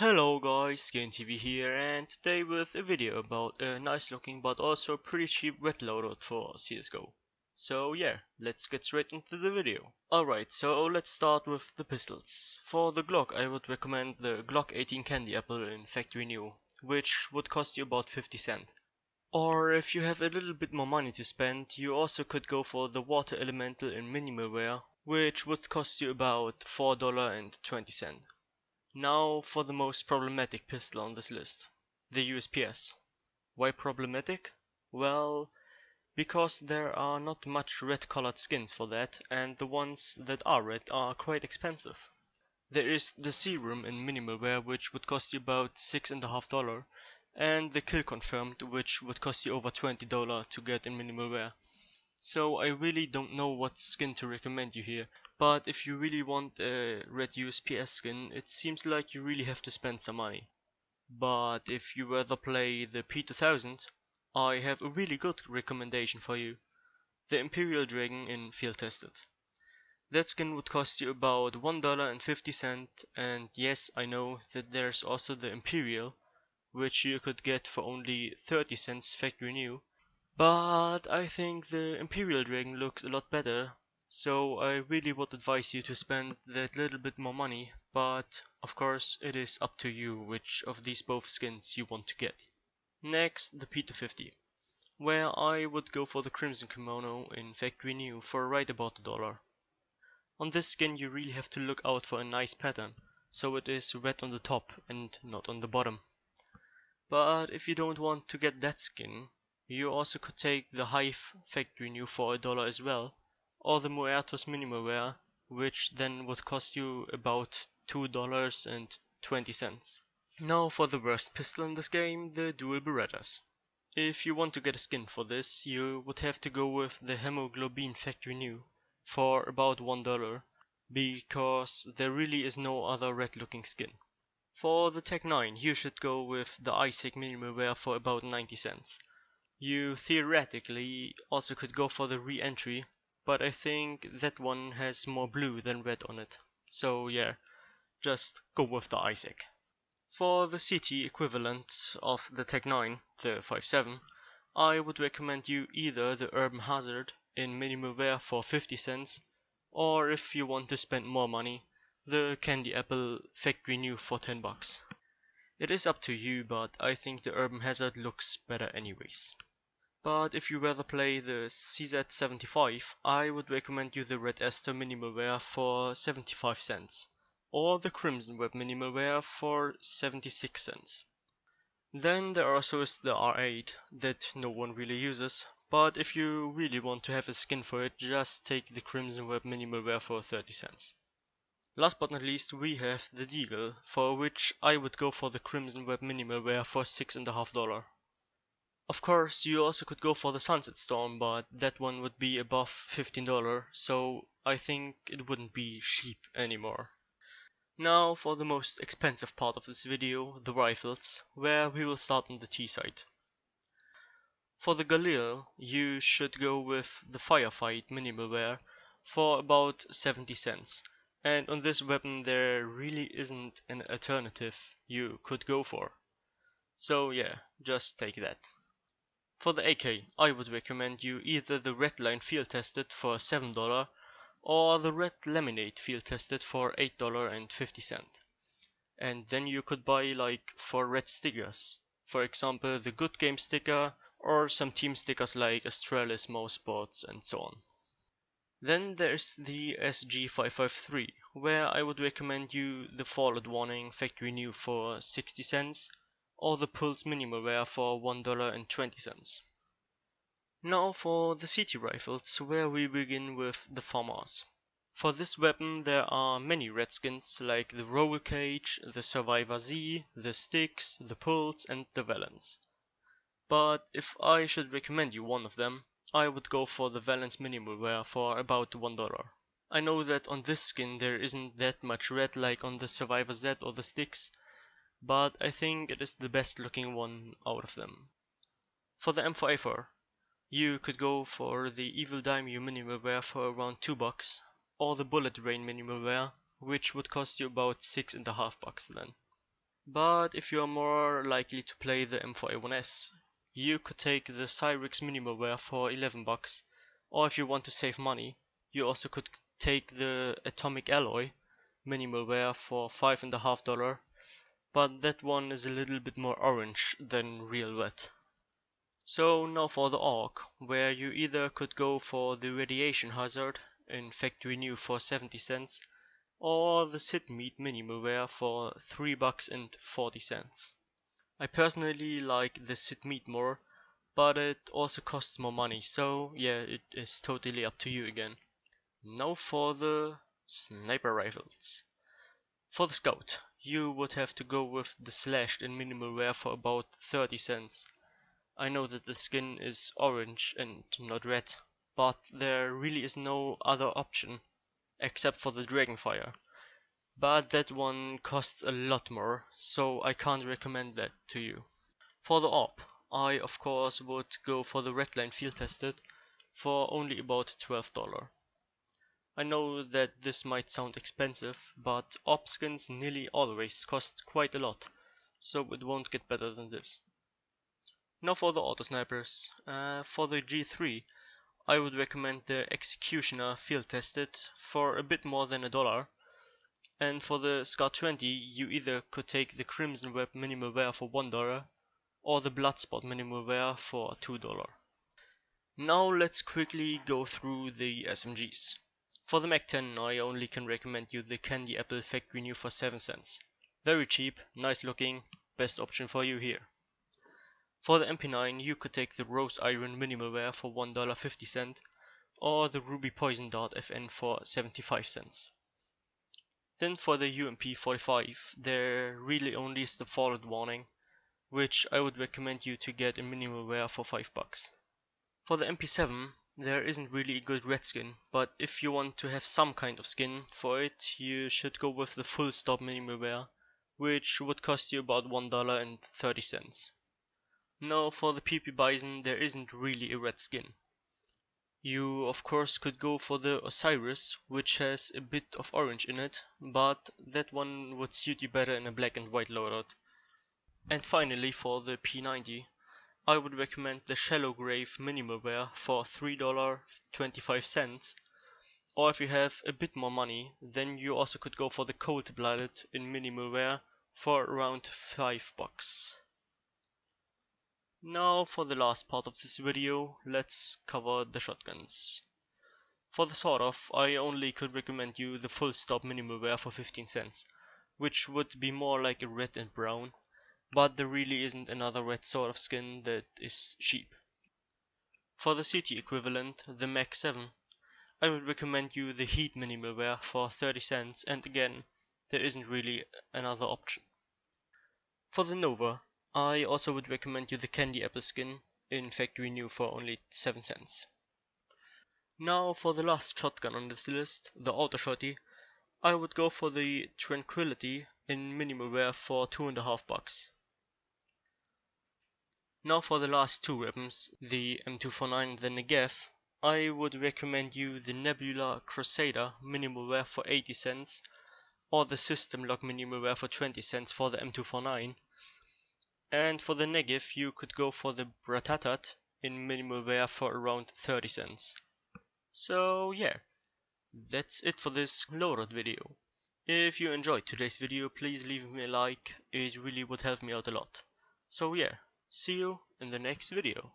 Hello guys, TV here, and today with a video about a nice looking but also pretty cheap red loadout for Csgo. So yeah, let's get straight into the video. Alright, so let's start with the pistols. For the Glock I would recommend the Glock 18 Candy Apple in factory new, which would cost you about 50 cents. Or if you have a little bit more money to spend, you also could go for the Water Elemental in minimal wear, which would cost you about $4.20. Now for the most problematic pistol on this list, the USPS. Why problematic? Well, because there are not much red colored skins for that, and the ones that are red are quite expensive. There is the Serum in minimal wear, which would cost you about $6.50, and the Kill Confirmed, which would cost you over $20 to get in minimal wear. So I really don't know what skin to recommend you here, but if you really want a red USPS skin, it seems like you really have to spend some money. But if you rather play the P2000, I have a really good recommendation for you. The Imperial Dragon in Field Tested. That skin would cost you about $1.50, and yes, I know that there's also the Imperial, which you could get for only 30 cents factory new. But I think the Imperial Dragon looks a lot better, so I really would advise you to spend that little bit more money, but of course it is up to you which of these both skins you want to get. Next, the P250, where I would go for the Crimson Kimono in factory new for right about $1. On this skin you really have to look out for a nice pattern, so it is red on the top and not on the bottom. But if you don't want to get that skin, you also could take the Hive factory new for $1 as well, or the Muertos minimal wear, which then would cost you about $2.20. Now for the worst pistol in this game, the Dual Berettas. If you want to get a skin for this, you would have to go with the Hemoglobin factory new for about $1, because there really is no other red looking skin. For the Tech 9, you should go with the Isaac minimal wear for about 90 cents. You theoretically also could go for the re-entry, but I think that one has more blue than red on it. So yeah, just go with the Isaac. For the CT equivalent of the Tech 9, the 5.7, I would recommend you either the Urban Hazard in minimal wear for 50 cents, or if you want to spend more money, the Candy Apple factory new for $10. It is up to you, but I think the Urban Hazard looks better anyways. But if you rather play the CZ75, I would recommend you the Red Esther minimal wear for 75 cents, or the Crimson Web minimal wear for 76 cents. Then there also is the R8 that no one really uses, but if you really want to have a skin for it, just take the Crimson Web minimal wear for 30 cents. Last but not least, we have the Deagle, for which I would go for the Crimson Web minimal wear for $6.50. Of course, you also could go for the Sunset Storm, but that one would be above $15, so I think it wouldn't be cheap anymore. Now for the most expensive part of this video, the rifles, where we will start on the T side. For the Galil, you should go with the Firefight minimal wear for about 70 cents. And on this weapon there really isn't an alternative you could go for. So yeah, just take that. For the AK, I would recommend you either the Redline Field Tested for $7 or the Red Laminate Field Tested for $8.50. And then you could buy like 4 red stickers. For example, the Good Game sticker or some team stickers like Astralis, Mousesports and so on. Then there's the SG553, where I would recommend you the Fallout Warning factory new for 60 cents or the Pulse minimal wear for $1.20. Now for the CT rifles, where we begin with the FAMAS. For this weapon there are many red skins like the Roll Cage, the Survivor Z, the Styx, the Pulse and the Valence. But if I should recommend you one of them, I would go for the Valence minimal wear for about $1. I know that on this skin there isn't that much red like on the Survivor Z or the Styx, but I think it is the best looking one out of them. For the M4A4, you could go for the Evil Daimyo minimal wear for around $2, or the Bullet Rain minimal wear, which would cost you about $6.50 then. But if you are more likely to play the M4A1S, you could take the Cyrix minimal wear for 11 bucks, or if you want to save money, you also could take the Atomic Alloy minimal wear for $5.50, but that one is a little bit more orange than real red. So now for the AUG, where you either could go for the Radiation Hazard in factory new for 70 cents, or the Sid Meat minimal wear for 3 bucks and 40 cents. I personally like the Sid Meat more, but it also costs more money, so yeah, it is totally up to you again. Now for the sniper rifles. For the Scout, you would have to go with the slashed in minimal wear for about 30 cents. I know that the skin is orange and not red, but there really is no other option except for the Dragonfire. But that one costs a lot more, so I can't recommend that to you. For the AWP, I of course would go for the Redline Field Tested for only about $12. I know that this might sound expensive, but AWP skins nearly always cost quite a lot, so it won't get better than this. Now for the auto snipers. For the G3, I would recommend the Executioner Field Tested for a bit more than $1. And for the Scar 20, you either could take the Crimson Web minimal wear for $1 or the Bloodspot minimal wear for $2. Now let's quickly go through the SMGs. For the Mac-10, I only can recommend you the Candy Apple factory new for 7 cents. Very cheap, nice looking, best option for you here. For the MP9, you could take the Rose Iron minimal wear for $1.50 or the Ruby Poison Dart FN for 75 cents. Then for the UMP45, there really only is the Fallout Warning, which I would recommend you to get a minimal wear for 5 bucks. For the MP7, there isn't really a good red skin, but if you want to have some kind of skin for it, you should go with the Full Stop minimal wear, which would cost you about $1.30. Now for the PP Bison, there isn't really a red skin. You of course could go for the Osiris, which has a bit of orange in it, but that one would suit you better in a black and white loadout. And finally for the P90, I would recommend the Shallow Grave minimal wear for $3.25, or if you have a bit more money, then you also could go for the Cold Blooded in minimal wear for around 5 bucks. Now for the last part of this video, let's cover the shotguns. For the sawed off, I only could recommend you the Full Stop minimal wear for 15 cents, which would be more like a red and brown, but there really isn't another red sort of skin that is cheap. For the CT equivalent, the Mac 7, I would recommend you the Heat minimal wear for 30 cents, and again, there isn't really another option. For the Nova, I also would recommend you the Candy Apple skin in factory new for only 7 cents. Now for the last shotgun on this list, the Auto Shotty, I would go for the Tranquility in minimal wear for 2.5 bucks. Now for the last two weapons, the M249 and the Negev, I would recommend you the Nebula Crusader minimal wear for 80 cents, or the System Lock minimal wear for 20 cents for the M249. And for the Negev, you could go for the Bratatat in minimal wear for around 30 cents. So yeah, that's it for this loadout video. If you enjoyed today's video, please leave me a like, it really would help me out a lot. So yeah, see you in the next video.